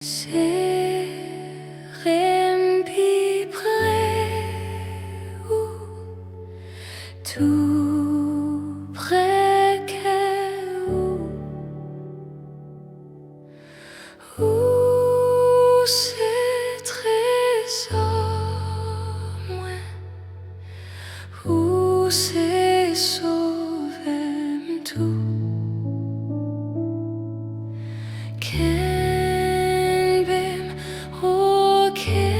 C'est rempi près ou tout près que où c'est trésor moins où c'est sauvé tout. Can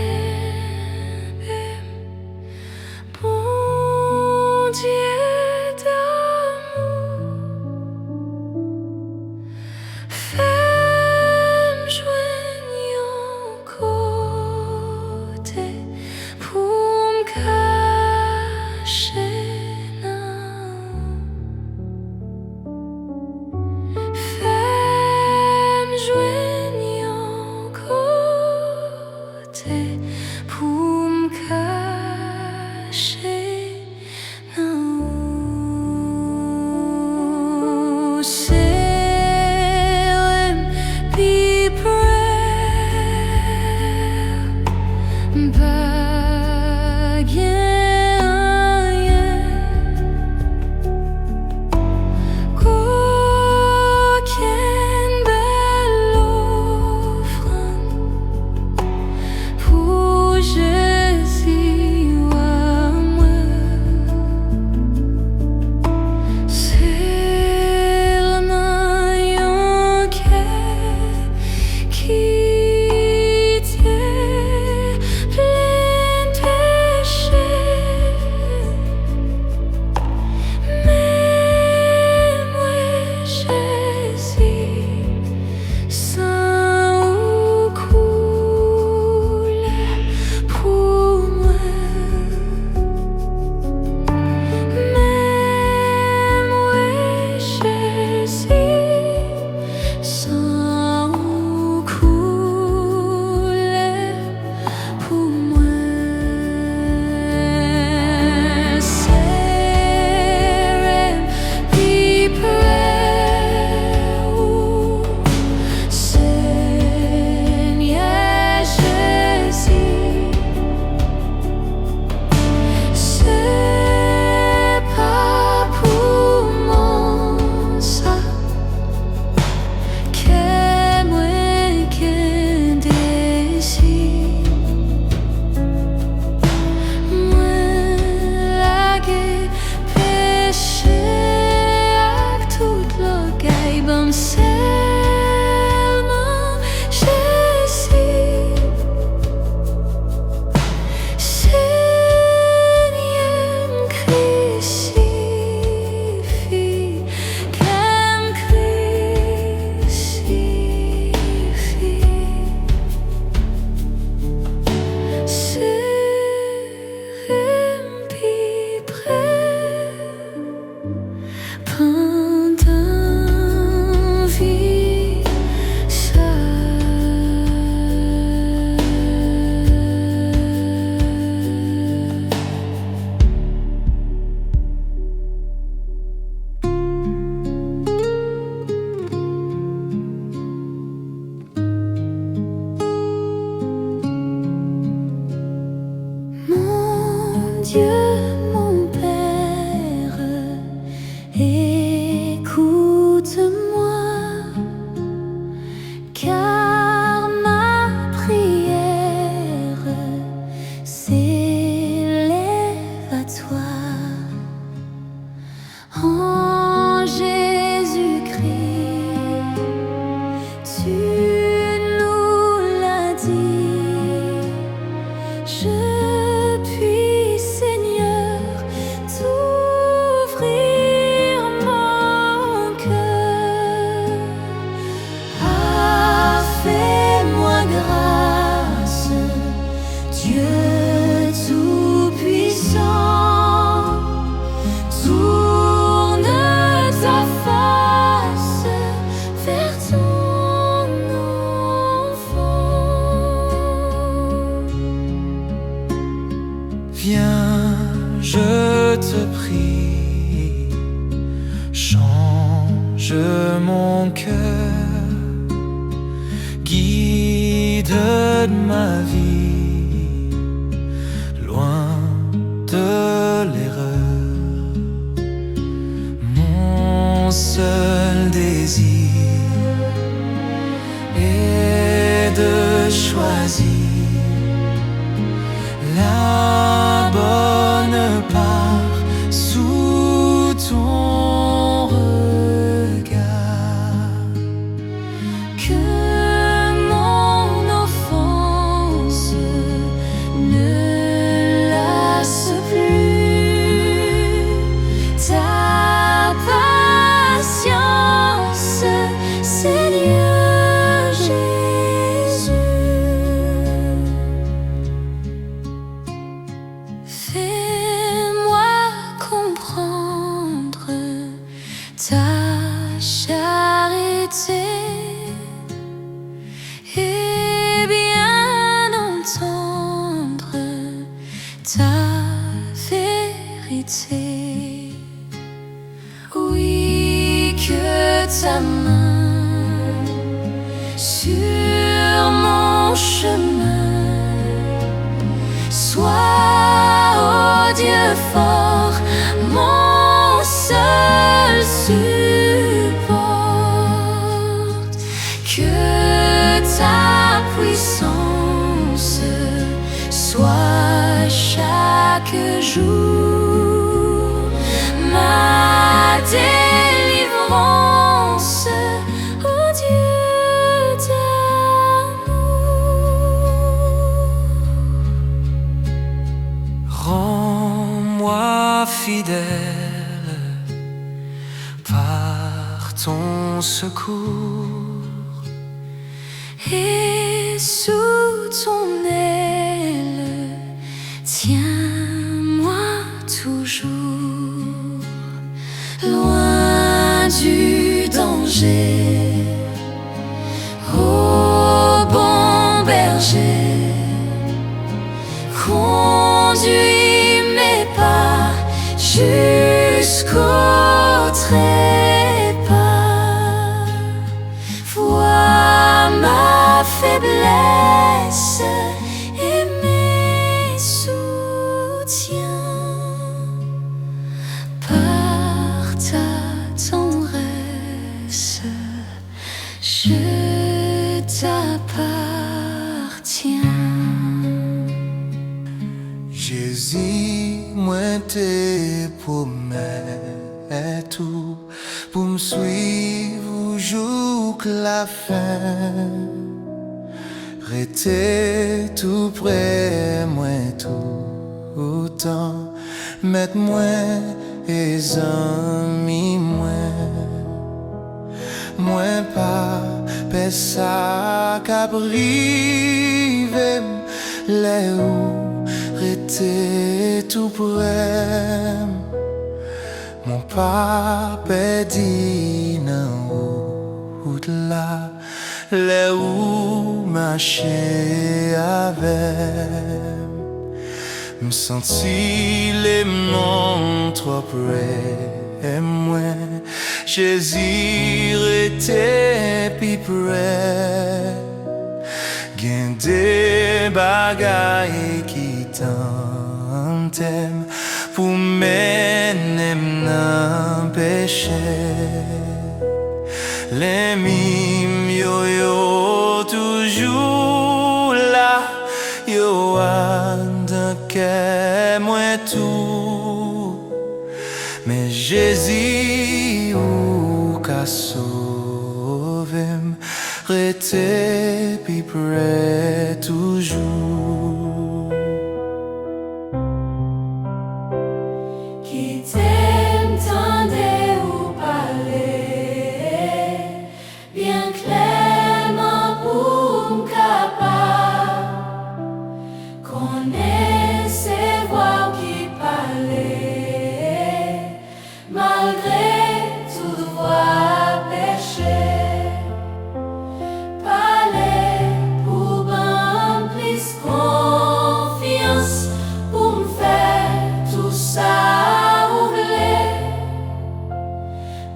de ma vie, loin de l'erreur. Mon seul désir est de choisir la bonne part sous ton regard. Que mon offense ne lasse plus ta patience, Seigneur Jésus. Fais-moi comprendre ta charité et bien entendre ta vérité. Oui, que ta main sur mon chemin soit, oh Dieu fort, mon seul support. Que ta puissance soit chaque jour ma délivrance, oh Dieu d'amour. Rends-moi fidèle par ton secours, Et sous ton aile, tiens-moi toujours, loin du danger. Ô bon berger, conduis mes pas jusqu'au trépas. Vois ma faiblesse et mes soutiens. Par ta tendresse, je t'appartiens. Jésus, moi t'es promets tout pour me suivre jusqu'à la fin. Rester tout près, moi tout le temps. Mettre moi et amis moi pas pesa qu'à priver les où rester tout près. Mon papa dit non ou là les où marcher avec. Me sentis les mains trop près moi. Jésus était plus près. Gain des bagailles qui t'aiment pour mener dans péché. Les mimes yo toujours là, yo dans que moi tout. Mais Jésus ou qu'a sauvé, rester plus près toujours. Qui t'aime tendait ou parler bien clairement pour m'capable connaît ses voix qui parlaient malgré toute voix péché. Parler pour ben plus confiance pour me faire tout ça ouvrir.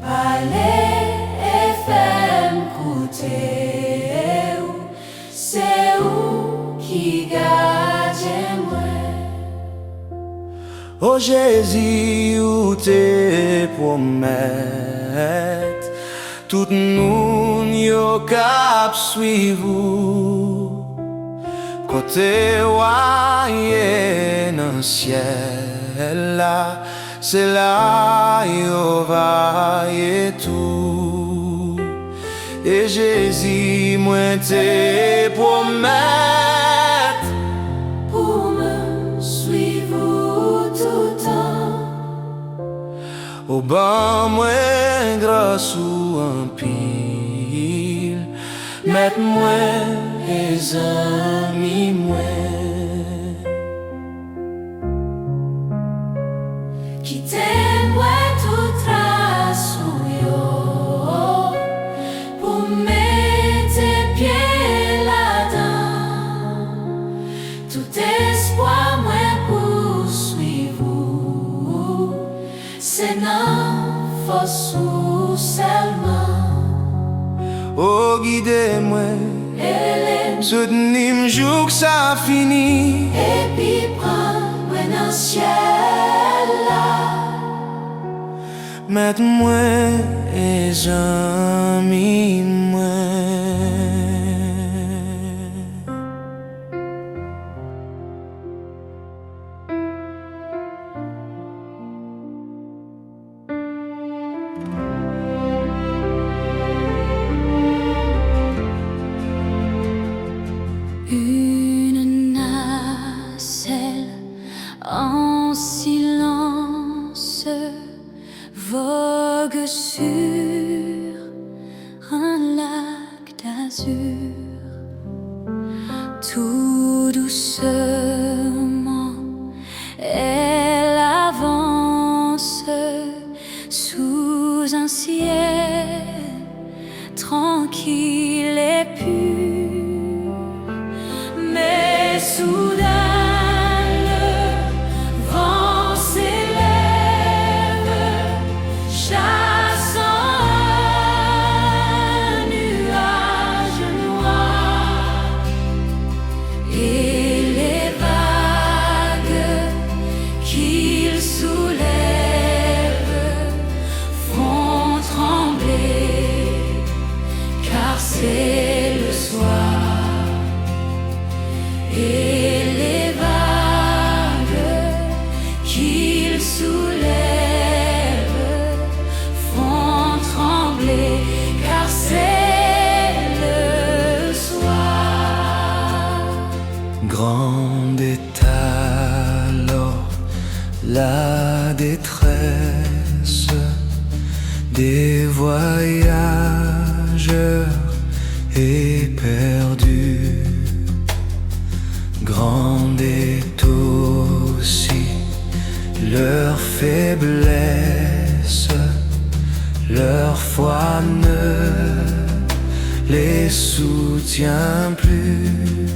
Parler et faire m'écouter, c'est où qui garde moi. Oh Jésus, où tes promesses, tout nous yo cap suivre. Côté voyé dans le ciel là, c'est là yo va et tout. Et Jésus, moi tes promesses Pour me suivre tout le temps. au ban moi grâce ou en pile, mettre moi les amis moi. Qui t'aime tout trace yo, pour mettre tes pieds là-dedans. Tout espoir moi poursuivre, c'est non force ou seulement. Oh guidez-moi, soutenez-moi jour que ça finit. Et puis prends-moi dans le ciel là. Mettre-moi les amis moi. Une nacelle en silence vogue sur un lac d'azur. Tout doucement, elle avance sous un ciel tranquille et pur. Mais soudain le vent s'élève, chassant un nuage noir, et les vagues qu'il soulève font trembler, car c'est le soir. Et les vagues qu'il soulève font trembler, car c'est le soir. Grande est alors la détresse des voyageurs éperdus. Grande est aussi leur faiblesse, leur foi ne les soutient plus.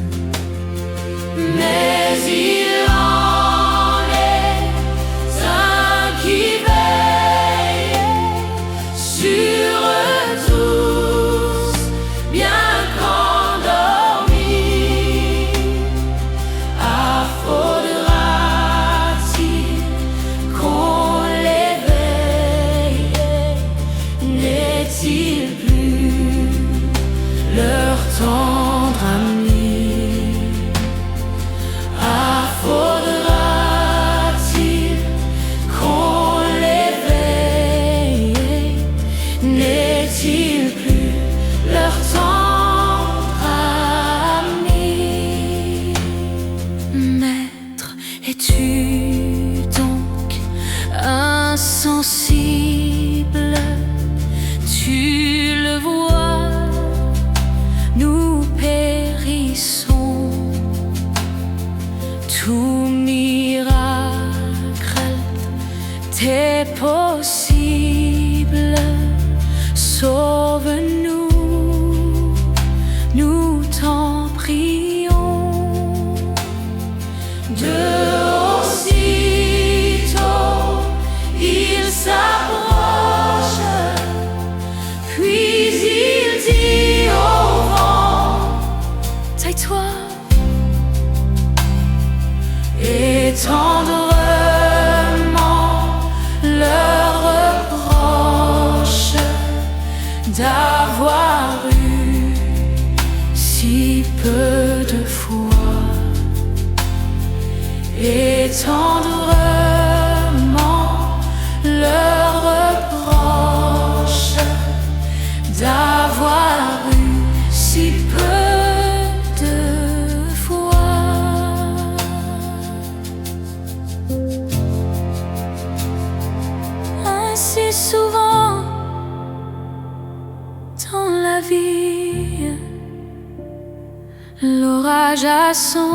Mais il en est un qui veille sur tous, bien qu'endormis. Faudra-t-il qu'on l'éveille? N'est-il plus leur tendre ami? Faudra-t-il qu'on l'éveille? N'est-il plus leur tendre ami? Maître, es-tu donc insensible? Tu le vois, nous périssons. Tout miracle t'est possible. Sauve-nous, nous t'en prions. De aussitôt, il s'approche, puis il dit au vent: taille-toi, et tendrement leur reproche d'avoir eu si peu de foi, et tendrement leur reproche d'avoir eu si peu de foi. Ainsi souvent dans la vie, l'orage assombrit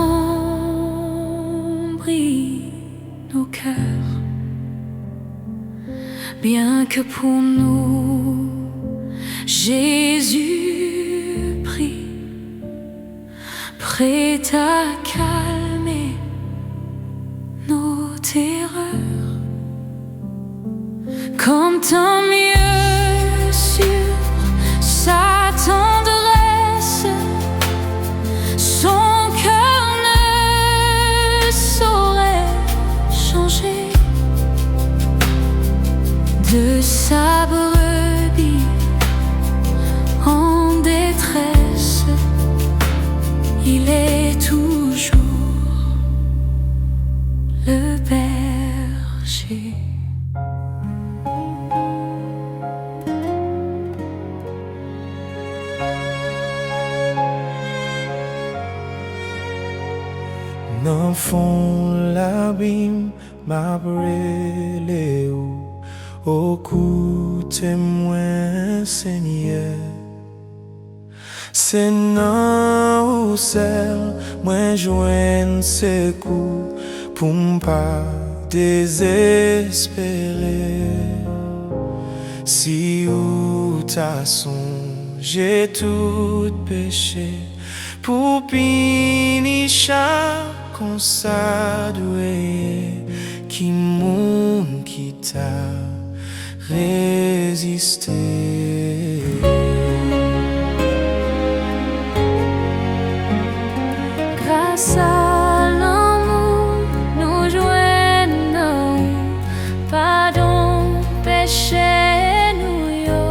nos cœurs, bien que pour nous Jésus prie, prêt à calmer nos terreurs. Comme tant mieux sur sa tendresse, son cœur ne saurait changer. De sa brebis en détresse, il est toujours le berger. Dans fond l'abîme m'a brûlé au coup témoin Seigneur. C'est non ou celle moi joigne ses coups pour m'pas désespérer. Si ou t'as songé tout péché pour punir chaque consadoué qui moun qui t'a résisté. Grâce à l'amour nous joignons, pardon péché nous yo,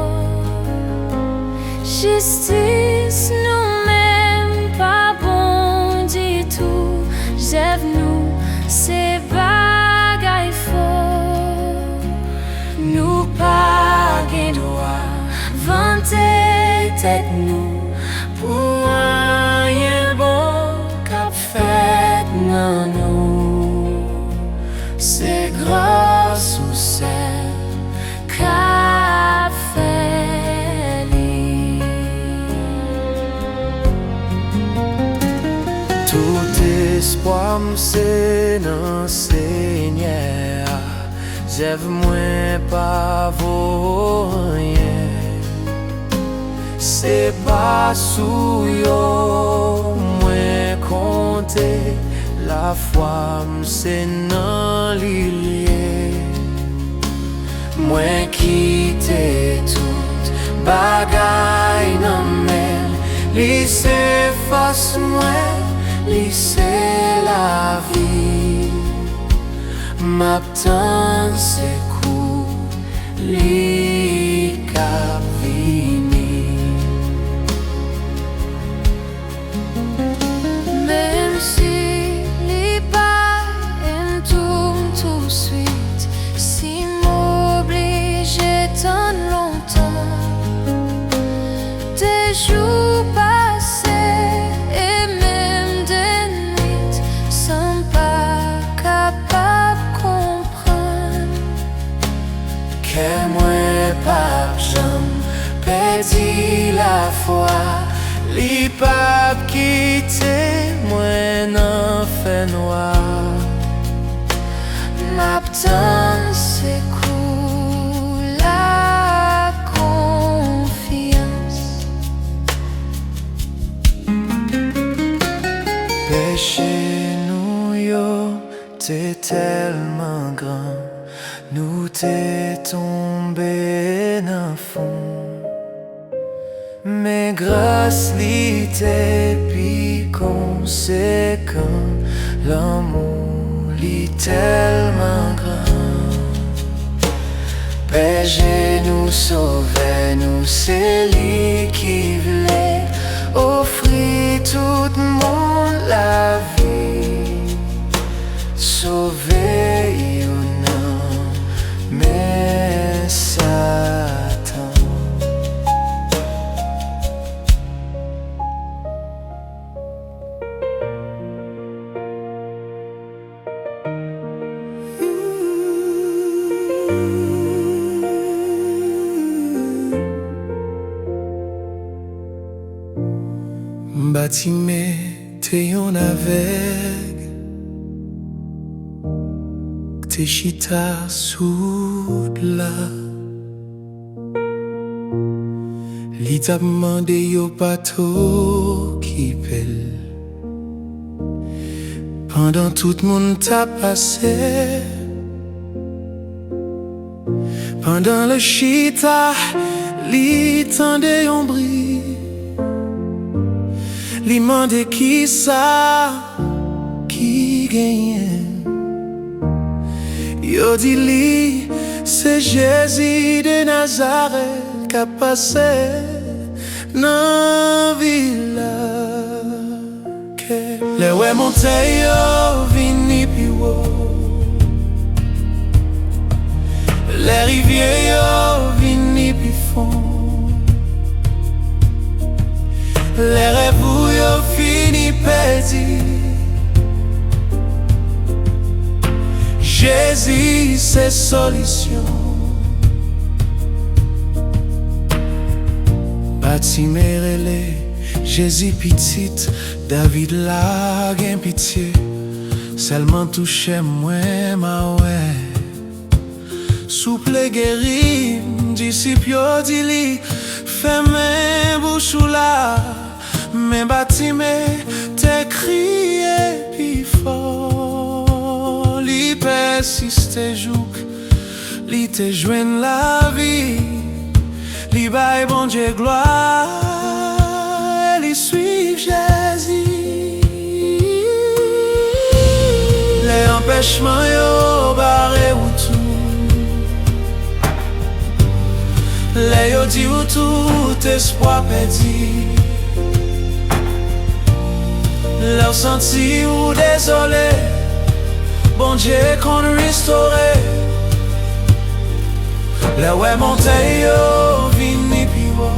justice nous-mêmes pas bon du tout. J'aime nous c'est bagaille faux, nous pas gain droit vanter tête nous pour rien bon qu'a fait non nous. C'est grâce au ciel qu'a fait lui. Tout espoir c'est dans Seigneur, j'aime moins pas vaut rien. C'est pas sous yo moins compter, la foi c'est non lié. Moins quitter toute bagaille non mais lycée face moi, lycée la vie. M'attend ses coups, li cap vini. Même si li pas en tout suite, si m'oblige tant longtemps, des jours passés et même des nuits sans pas capable comprendre que moi pas j'aime perdit la foi, li pas quitter moi n'en fait noir. m'attend c'est cool la confiance. Péché nous yo t'es tellement grand, nous t'es tombé dans fond. Mais grâce li t'es puis conséquent, l'amour li tellement grand. Péché nous sauver, nous c'est lui qui voulait offrir tout le monde la vie. Sauver ou non, mais Satan. Bâtiment te yon avek, te chita sou la. Li tap mande yo pato ki pel. Pendant tout moun tap pase, pendant le chita, li tende yon bri. Li mande ki sa, ki genyen. Yo di li, se Jésus de Nazareth ka pase nan vila. Le we monte yo vini pi wo, le rivye yo vini pi fon. Les rêves yo fini perdu. Jésus c'est solution. Bati merele, Jésus petit, David la gen pitié. Seulement touche moi ma ouais. Souple guéri, disciple yo di li, ferme bouche là. Mais bâtiment te crié pi fort. Li persiste jouk, li te joine la vie. Li baille bon Dieu gloire, et li suive Jésus. Les empêchements yo barré ou tout, les yo di ou tout espoir perdu. Leur senti ou désolé, bon Dieu qu'on restauré. Le ouais monte yo vini pi wo,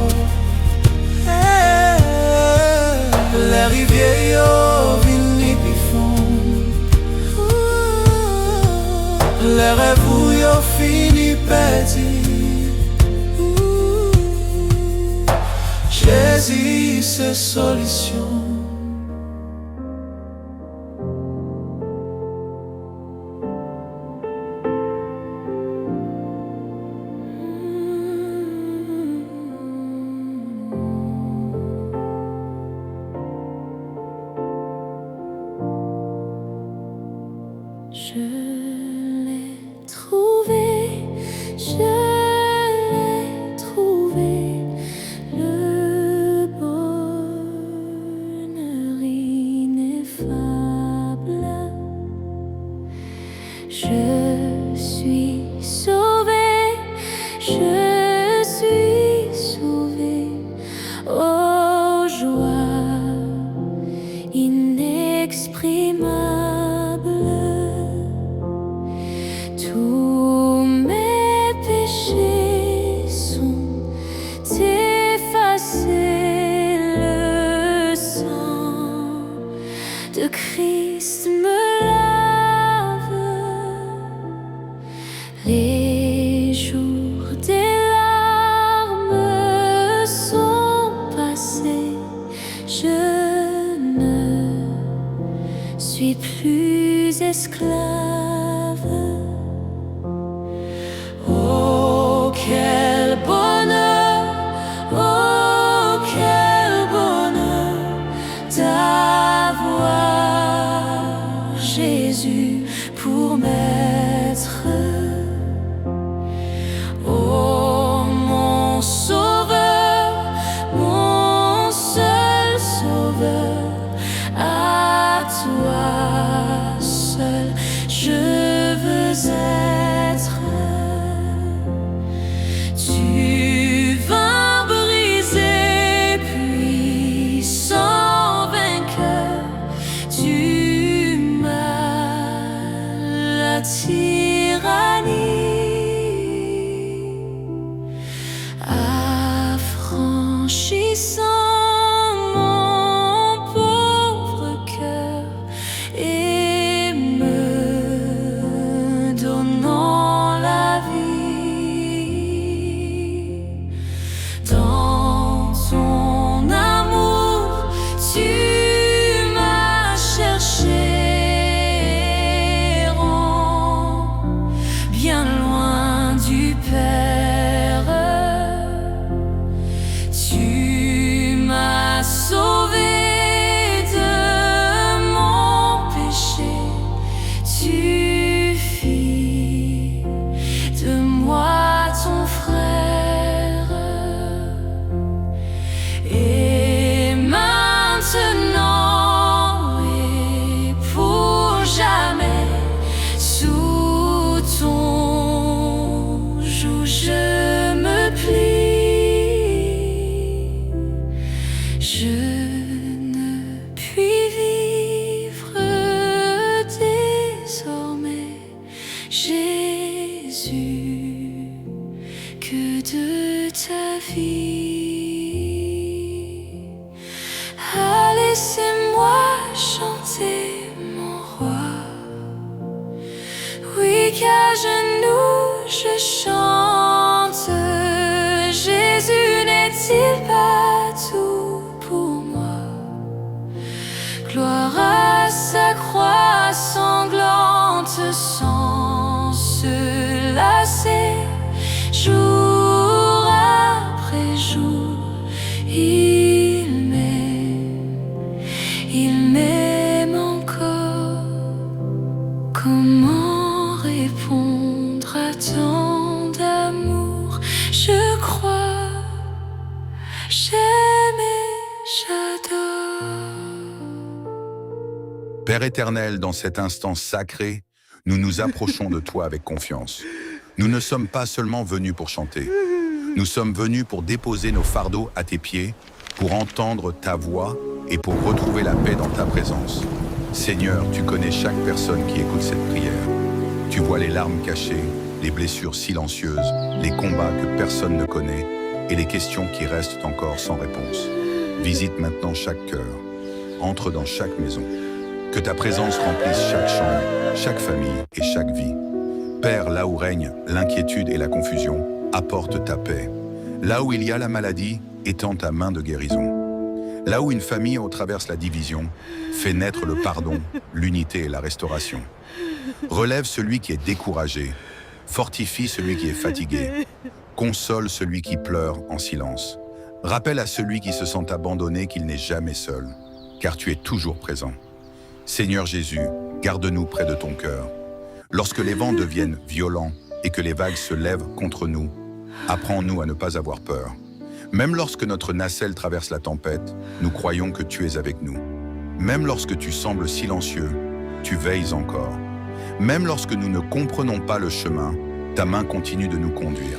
le rivière yo vini pi fond. Le rêve yo fini perdu. Jésus c'est solution. Je l'ai trouvé, je l'ai trouvé, le bonheur ineffable. Je suis sauvé, je suis sauvé, oh joie inexprimable. Tous mes péchés sont effacés, le sang de Christ me lave. Les jours des larmes sont passés, je ne suis plus esclave. Oh, quel bonheur, oh, quel bonheur d'avoir Jésus pour maître. Oh, mon sauveur, mon seul sauveur, à toi seul je chante. Jésus n'est-il pas tout pour moi? Gloire à sa croix sanglante sans se lasser, jour après jour, il m'aime encore. Comment répondre à tant d'amour? Je crois, j'aime et j'adore. Père éternel, dans cet instant sacré, nous nous approchons de toi avec confiance. Nous ne sommes pas seulement venus pour chanter. Nous sommes venus pour déposer nos fardeaux à tes pieds, pour entendre ta voix et pour retrouver la paix dans ta présence. Seigneur, tu connais chaque personne qui écoute cette prière. Tu vois les larmes cachées, les blessures silencieuses, les combats que personne ne connaît et les questions qui restent encore sans réponse. Visite maintenant chaque cœur. Entre dans chaque maison. Que ta présence remplisse chaque chambre, chaque famille et chaque vie. Père, là où règne l'inquiétude et la confusion, apporte ta paix. Là où il y a la maladie, étends ta main de guérison. Là où une famille traverse la division, fais naître le pardon, l'unité et la restauration. Relève celui qui est découragé, fortifie celui qui est fatigué, console celui qui pleure en silence. Rappelle à celui qui se sent abandonné qu'il n'est jamais seul, car tu es toujours présent. Seigneur Jésus, garde-nous près de ton cœur. Lorsque les vents deviennent violents et que les vagues se lèvent contre nous, apprends-nous à ne pas avoir peur. Même lorsque notre nacelle traverse la tempête, nous croyons que tu es avec nous. Même lorsque tu sembles silencieux, tu veilles encore. Même lorsque nous ne comprenons pas le chemin, ta main continue de nous conduire.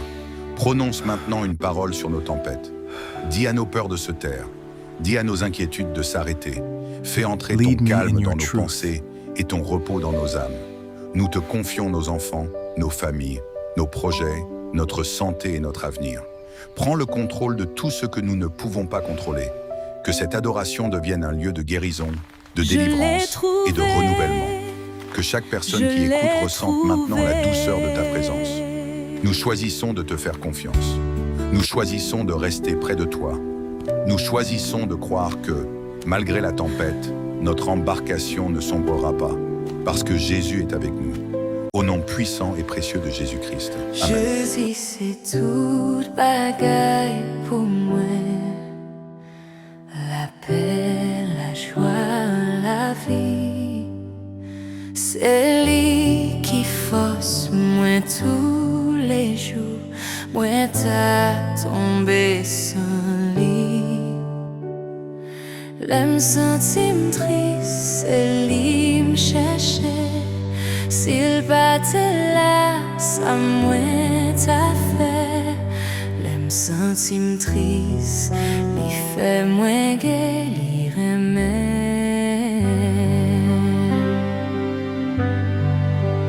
Prononce maintenant une parole sur nos tempêtes. Dis à nos peurs de se taire. Dis à nos inquiétudes de s'arrêter. Fais entrer ton calme dans nos pensées et ton repos dans nos âmes. Nous te confions nos enfants, nos familles, nos projets, notre santé et notre avenir. Prends le contrôle de tout ce que nous ne pouvons pas contrôler. Que cette adoration devienne un lieu de guérison, de délivrance et de renouvellement. Que chaque personne qui écoute ressente maintenant la douceur de ta présence. Nous choisissons de te faire confiance. Nous choisissons de rester près de toi. Nous choisissons de croire que, malgré la tempête, notre embarcation ne sombrera pas, parce que Jésus est avec nous. Au nom puissant et précieux de Jésus-Christ. Amen. Jésus, c'est toute bagaille pour moi. La paix, la joie, la vie. C'est lui qui force moi tous les jours. Moi t'as tombé sans lit. L'aime sentim triste, c'est lui me cherchait. S'il battait là, ça moins t'a fait. L'aime sentim triste, lui fait moins gai, lui remet.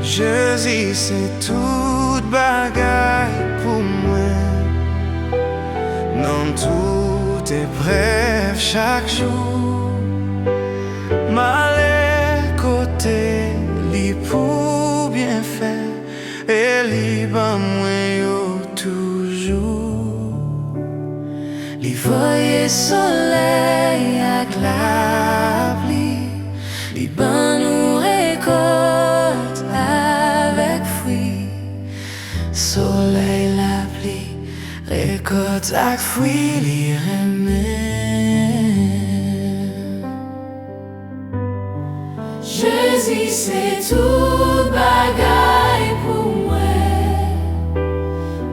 Jésus, c'est toute bagaille pour moi. Non, tout est bref chaque jour. Malais côté, li pour bien faire, et li ban moi yo toujours. Li voye soleil ak la pli, li ban nou récolte avec fruit. Soleil, la pli, récolte ak fruit, li remet. Jésus, c'est tout bagaille pour moi.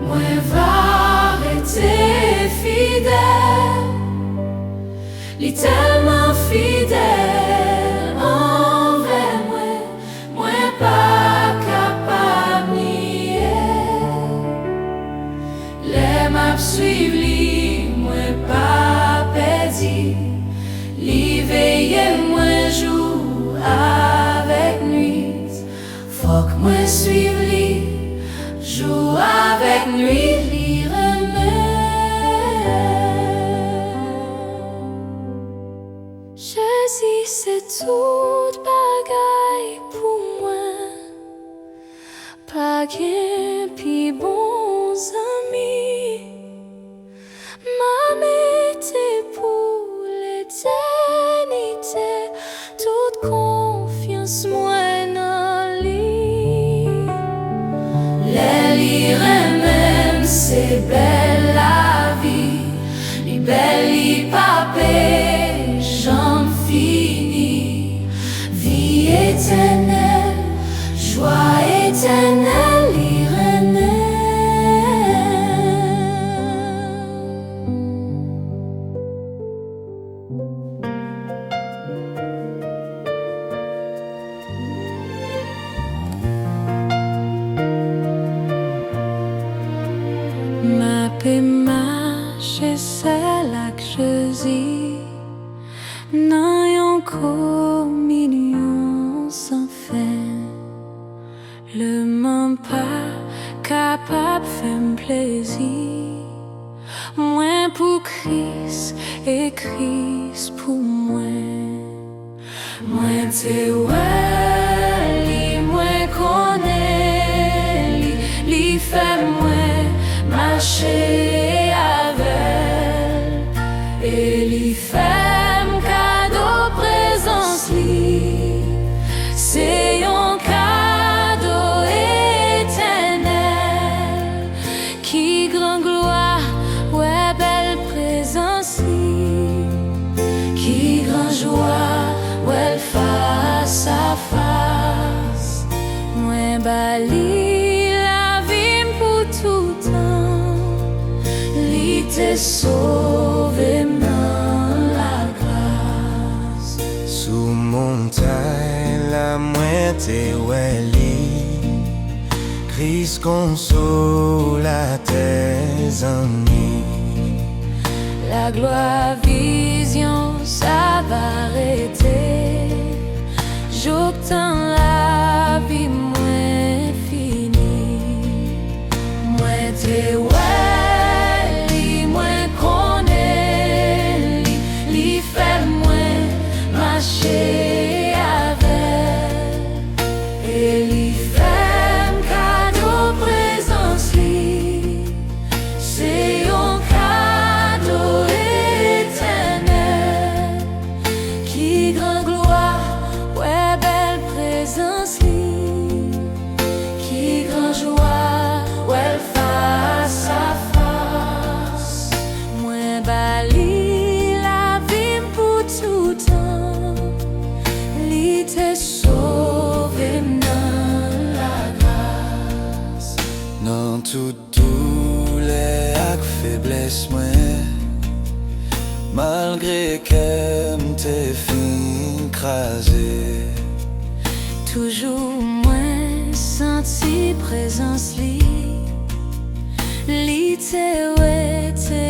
Moi va rester fidèle. Li tellement fidèle envers moi. Moi pas capable nier. Les m'a suivre li, moi pas perdu. Li veille moi jour avec nuit. Faut que moi suive li, jour avec nuit, li remet. Jésus, c'est toute bagaille pour moi. Pas qu'un pi confiance moi dans lui. Les lire même c'est belle la vie, li belle li papé, j'en finis. Vie éternelle, joie éternelle, l'Irénée. Ma paix marche, c'est là que je dis, non yon communion sans fin. Le monde pas capable faire plaisir, moins pour Christ et Christ pour moi. Moins t'es ouais, moins connaît, li fait moins marcher avec, et li fait cadeau présence li, c'est un cadeau éternel, qui grand gloire, ouais belle présence li, qui grand joie, ouais face à face, moins bali la vie pour tout temps, li te sauvé dans la grâce. Sous montagne la moitié oueli, Christ console tes ennemis. La gloire vision ça va arrêter, j'obtiens la vie moins finie, moins t'es ouais, li moins connaît, li fait moins marcher avec, et li fait cadeau présence li, c'est un cadeau éternel, qui grand gloire, ouais belle présence li, qui grand joie, ouais face à face, moins bali la vie pour tout temps, li te sauvé dans la grâce. Dans toute douleur et faiblesse moi, malgré que m'te fin crasé, Toujours moins senti présence li te ouais te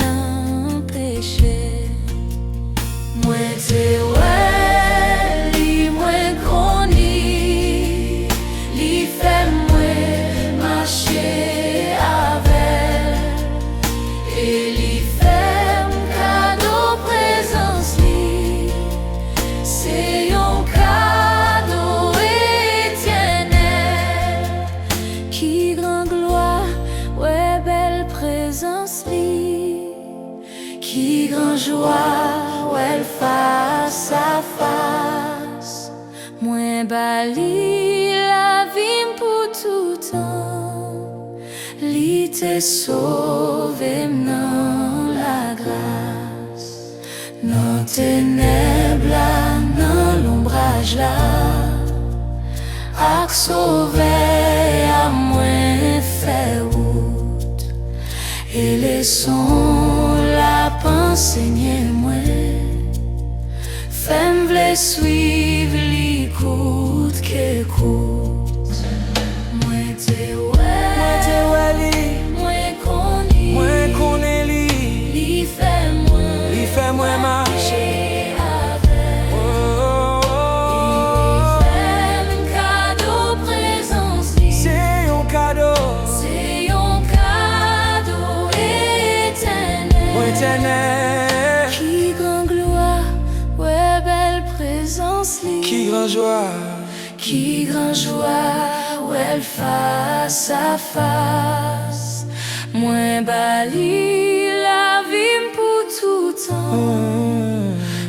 n'empêcher, moins te ouais, li moins chronique, li fait moins marcher avec, et li fait cadeau présence li, c'est un cadeau éternel, qui grand gloire, ouais belle présence li, qui grand joie, ouais face à face, moins bali la vie pour tout temps, li te sauvé dans la grâce, dans ténèbres là, dans l'ombrage là, ak sauvé à moins fait route, et laissons la pensée moi, femme vle suivre li coûte que coûte, moins te ouais, moins connaît li fait moins marcher avec, il fait cadeau présence li, c'est un cadeau éternel, qui grand gloire, ouais belle présence li, qui grand joie, qui grand joie, ouais face à face, moins bali la vie pour tout temps,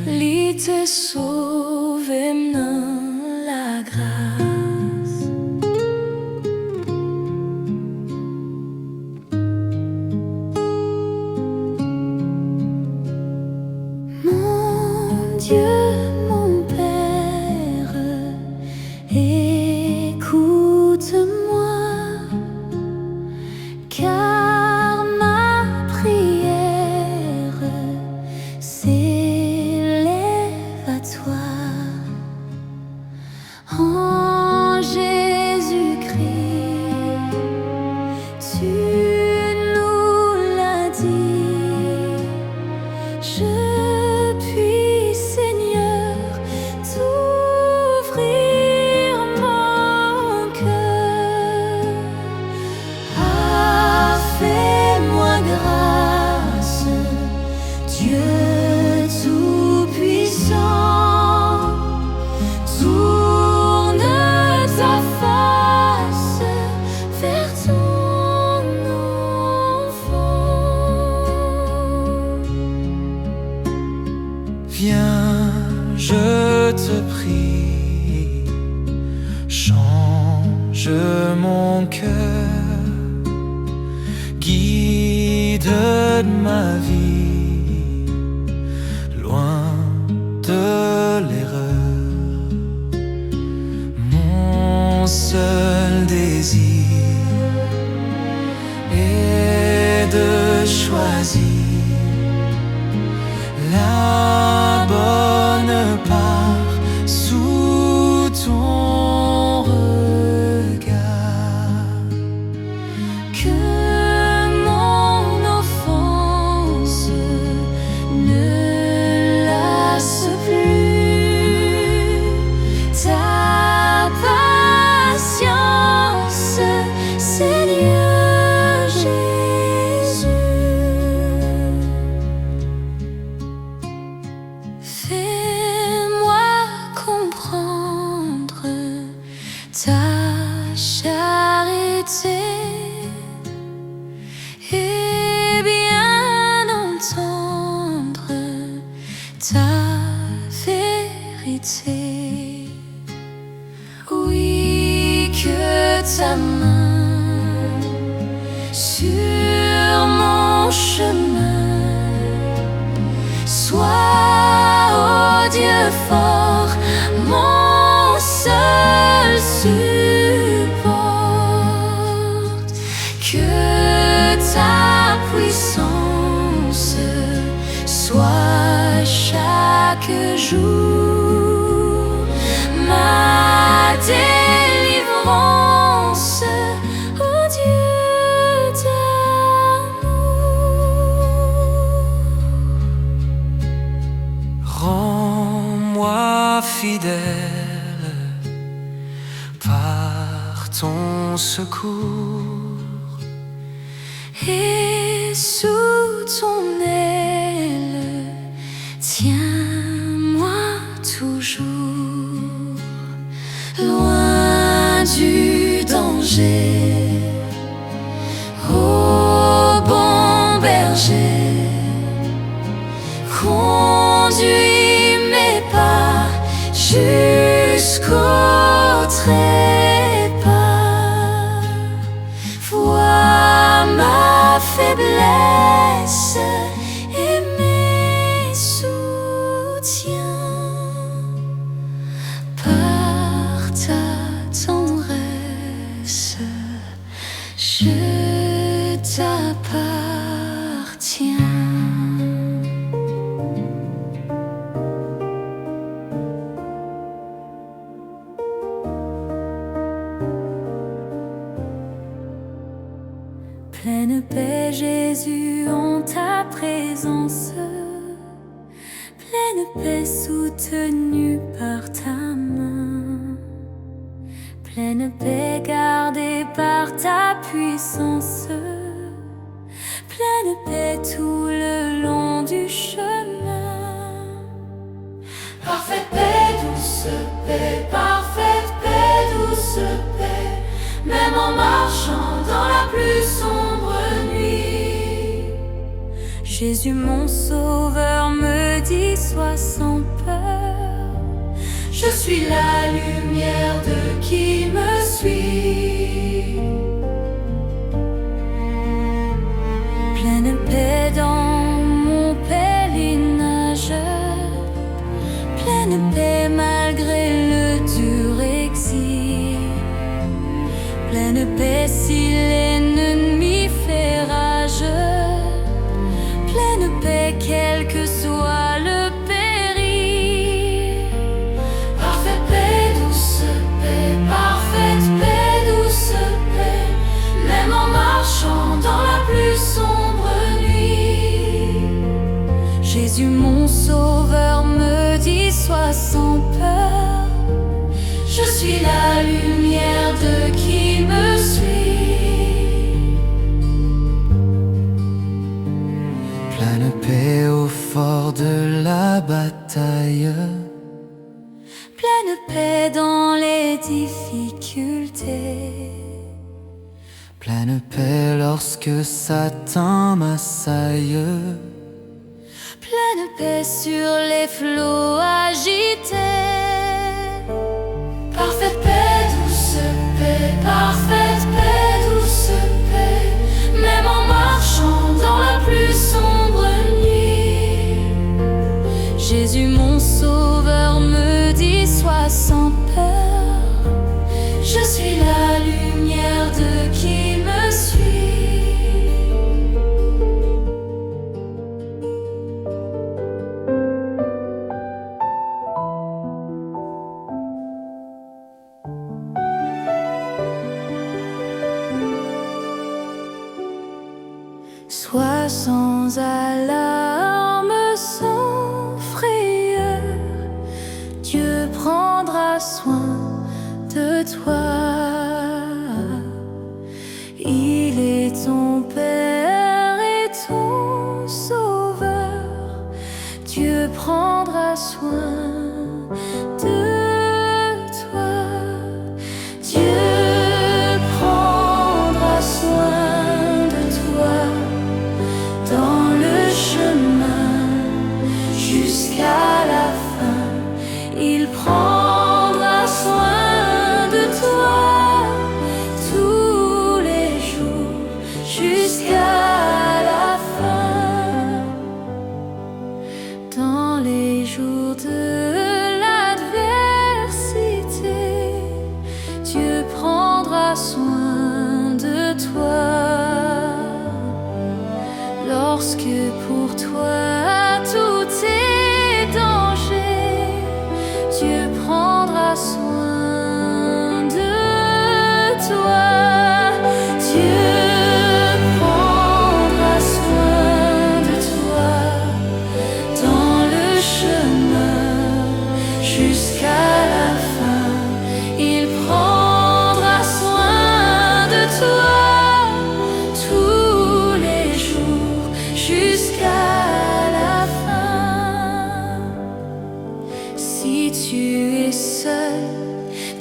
li te sauve et me donne la grâce. Mon Dieu, mon Père, écoute-moi, car ma prière s'élève à toi. En Jésus-Christ, tu nous l'as dit, je puis, Seigneur, t'ouvrir mon cœur. Ah, fais-moi grâce, Dieu tout-puissant, tourne ta face vers ton enfant. Viens, je te prie, change mon cœur, guide ma vie, loin de l'erreur. Mon seul désir est de choisir la bonne part sous ton regard. Que mon offense ne lasse plus ta patience, Seigneur Jésus. Fais-moi comprendre ta charité et bien entendre ta vérité. Oui, que ta main sur mon chemin soit, oh Dieu fort, mon seul support. Que ta puissance soit chaque jour ma délivrance, oh Dieu d'amour. Rends-moi fidèle par ton secours, Et sous ton aile, tiens-moi toujours, loin du danger. Ô bon berger, conduis mes pas jusqu'au trépas. Vois ma faiblesse et mes soutiens. Par ta tendresse, je t'appartiens. Pleine paix, Jésus, en ta présence. Pleine paix soutenue par ta main. Pleine paix gardée par ta puissance. Pleine paix tout le long du chemin. Parfaite paix, douce paix, parfaite paix, douce paix. Même en marchant dans la plus sombre nuit, Jésus mon sauveur me dit sois sans peur. Je suis la lumière de qui me suit. Pleine paix dans mon pèlerinage, pleine paix malgré le dur exil, pleine paix si l'ennemi fait rage, pleine paix quel que soit le péril. Parfaite paix, douce paix, parfaite paix, douce paix, même en marchant dans la plus sombre nuit. Jésus mon sauveur me dit sois sans peur, je suis la lumière de qui me suit. Pleine paix au fort de la bataille, Pleine paix dans les difficultés, pleine paix lorsque Satan m'assaille, pleine paix sur les flots agités. Parfaite paix, douce paix, parfaite paix, douce paix, même en marchant dans la plus sombre nuit. Jésus mon sauveur me dit sois sans peur, je suis la lumière de qui me suit. Sois sans alarme, sans frayeur, Dieu prendra soin de toi. Il est ton Père et ton Sauveur, Dieu prendra soin de toi. Dieu prendra soin de toi dans le chemin jusqu'à la fin. Il prendra soin de toi tous les jours jusqu'à la fin. Dans les jours de l'adversité, Dieu prendra soin de toi. Lorsque pour toi tout est danger, Dieu prendra soin de toi. Dieu prendra soin de toi dans le chemin jusqu'à la fin. Il prendra soin de toi tous les jours jusqu'à la fin. Si tu es seul,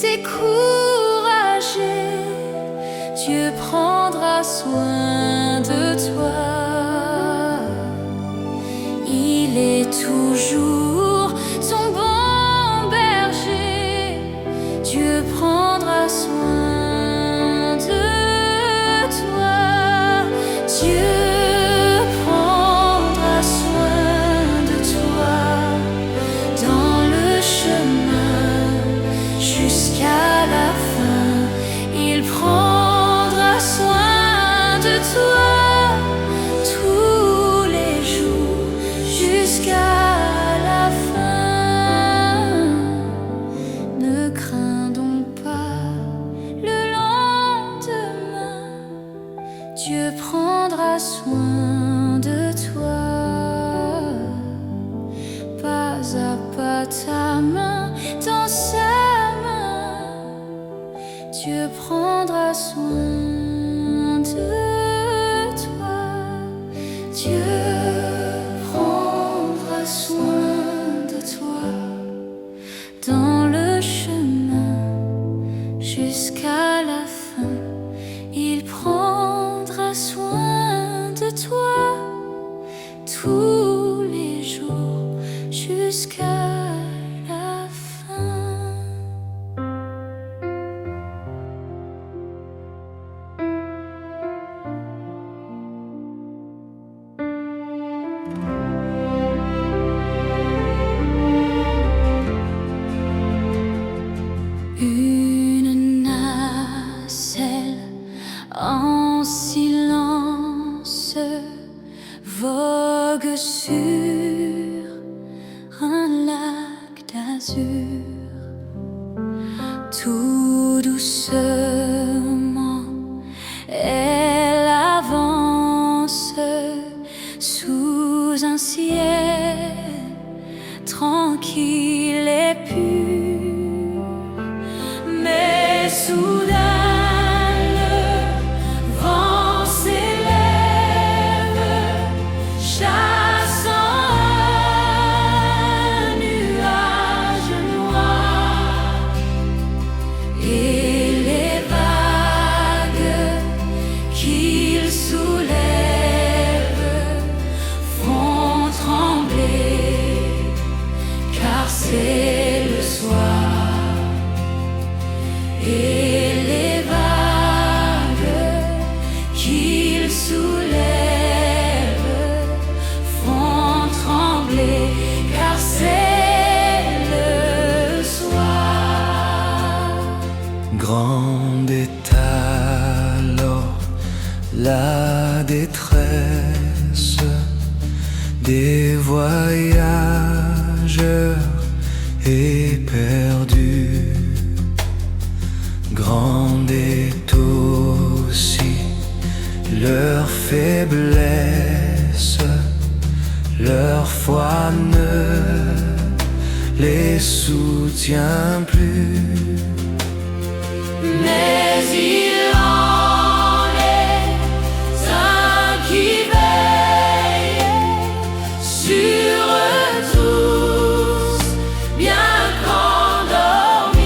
découragé, Dieu prendra soin de toi. Il est toujours ton bon berger, Dieu prendra soin de toi. Dieu prendra soin de toi dans le chemin jusqu'à la fin. Il prendra soin de toi tous les jours jusqu'à la fin. Ne crains donc pas le lendemain, Dieu prendra soin de toi. Pas à pas ta main dans sa main, Dieu prendra soin de toi. Dieu prendra soin de toi dans le chemin jusqu'à la fin. Il prendra soin de toi tous les jours jusqu'à la fin. Tout doucement, elle avance sous un ciel tranquille et pur. Mais soudain, le vent s'élève, chassant un nuage noir. Et les vagues qu'il soulève font trembler, car c'est le soir. Et les vagues qu'il soulève font trembler, car c'est le soir. Grande est alors la détresse des voyageurs éperdus. Grande est aussi leur faiblesse, leur foi ne les soutient plus. Mais il en est un qui veille sur tous, bien qu'endormis.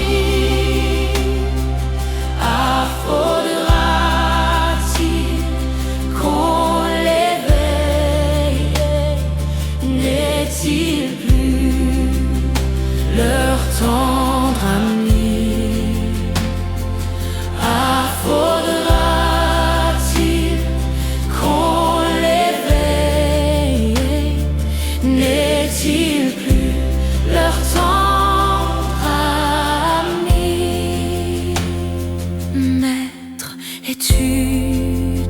Faudra-t-il qu'on l'éveille? N'est-il plus leur tendre ami? Faudra-t-il qu'on l'éveille? N'est-il plus leur tendre ami? Maître, es-tu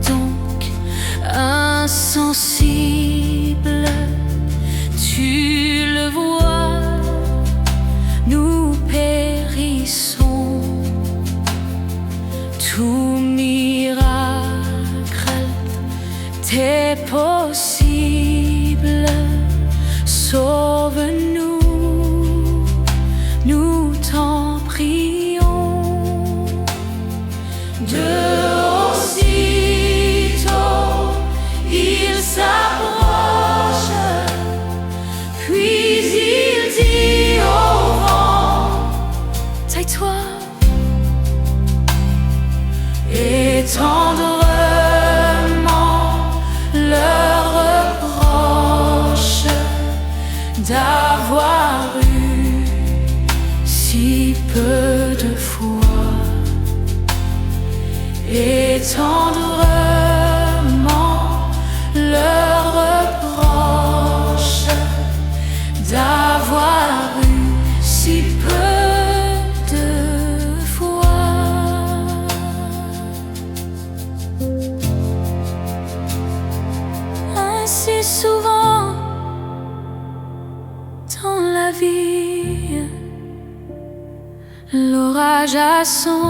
donc insensible? Tu le vois, nous périssons. Tout miracle t'est possible. Sauve-nous, nous t'en prions. De aussitôt, il s'approche, puis il dit au vent: tais-toi. Et tendrement leur reproche d'avoir eu si peu de foi. Et tendrement leur reproche d'avoir eu si peu de foi. Ainsi souvent dans la vie, l'orage assombrit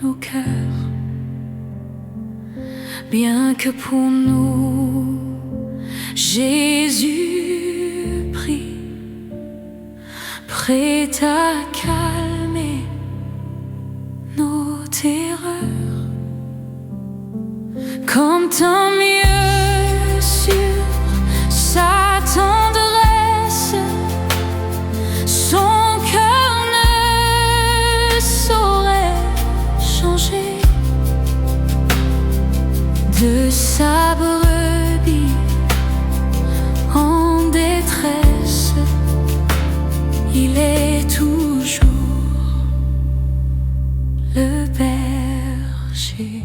nos cœurs, bien que pour nous Jésus prie, prêt à calmer nos terreurs. Comme tant mieux sur sa tendresse, son cœur ne saurait changer. De sa brebis en détresse, il est toujours le berger.